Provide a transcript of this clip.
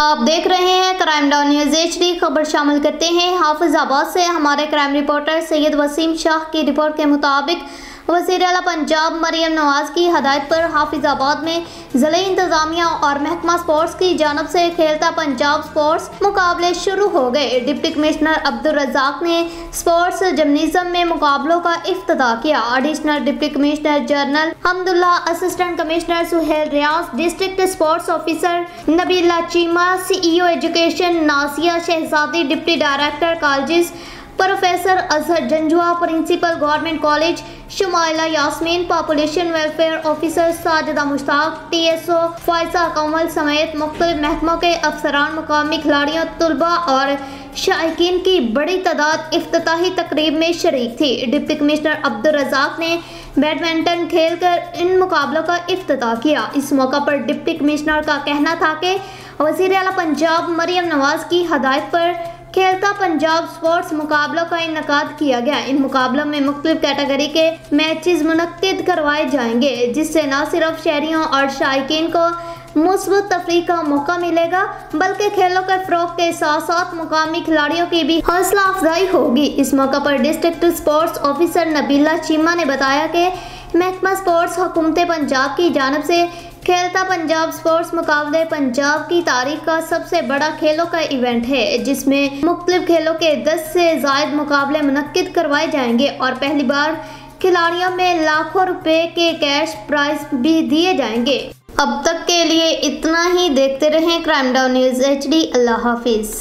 आप देख रहे हैं क्राइम डाउन न्यूज HD। खबर शामिल करते हैं हाफिजाबाद से। हमारे क्राइम रिपोर्टर सैयद वसीम शाह की रिपोर्ट के मुताबिक वज़ीर आला पंजाब मरियम नवाज की हदायत पर हाफिजाबाद में ज़िले इंतजामिया और महकमा स्पोर्ट्स की जानब से खेलता पंजाब स्पोर्ट्स मुकाबले शुरू हो गए। डिप्टी कमिश्नर अब्दुल रज़ाक ने स्पोर्ट्स जिम्नेजियम में मुकाबलों का इफ्तिताह किया। Additional deputy commissioner general Hamdullah, assistant commissioner Suhail Riaz, district sports officer Nabila Cheema, CEO education Nasia Shahzadi, deputy director colleges professor Azhar Janjua, principal government college Shumaila Yasmin, population welfare officer Sajida Mushtaq, TSO Faiza Kamal समेत मुख्तलिफ महकमों के अफसरान, मुकामी खिलाड़ियों, तुलबा और शायकीन की बड़ी तादाद इफ्तिताही तकरीब में शरीक थी। डिप्टी कमिश्नर अब्दुल रज़ाक ने बैडमिंटन खेलकर इन मुकाबलों का इफ्तिताह किया। इस मौका पर डिप्टी कमिश्नर का कहना था कि वज़ीर आला पंजाब मरियम नवाज की हदायत पर खेलता पंजाब स्पोर्ट्स मुकाबलों का इनेकाद किया गया। इन मुकाबलों में मुख्तलिफ कैटेगरी के मैचेस मुनक्किद करवाए जाएंगे, जिससे न सिर्फ शहरियों और शायकीन को मुस्बत तफरीह का मौका मिलेगा, बल्कि खेलों के फ़रोग़ के साथ साथ मुकामी खिलाड़ियों की भी हौसला अफजाई होगी। इस मौका पर district sports officer Nabila Cheema ने बताया कि महकमा स्पोर्ट्स हुकूमत पंजाब की जानब से खेलता पंजाब स्पोर्ट्स मुकाबले पंजाब की तारीख का सबसे बड़ा खेलों का इवेंट है, जिसमें मुख्तलिफ खेलों के 10 से ज़ायद मुकाबले मुनक्किद करवाए जाएंगे और पहली बार खिलाड़ियों में लाखों रुपए के कैश प्राइज भी दिए जाएंगे। अब तक के लिए इतना ही। देखते रहें क्राइम डाउन न्यूज HD। अल्लाह हाफिज।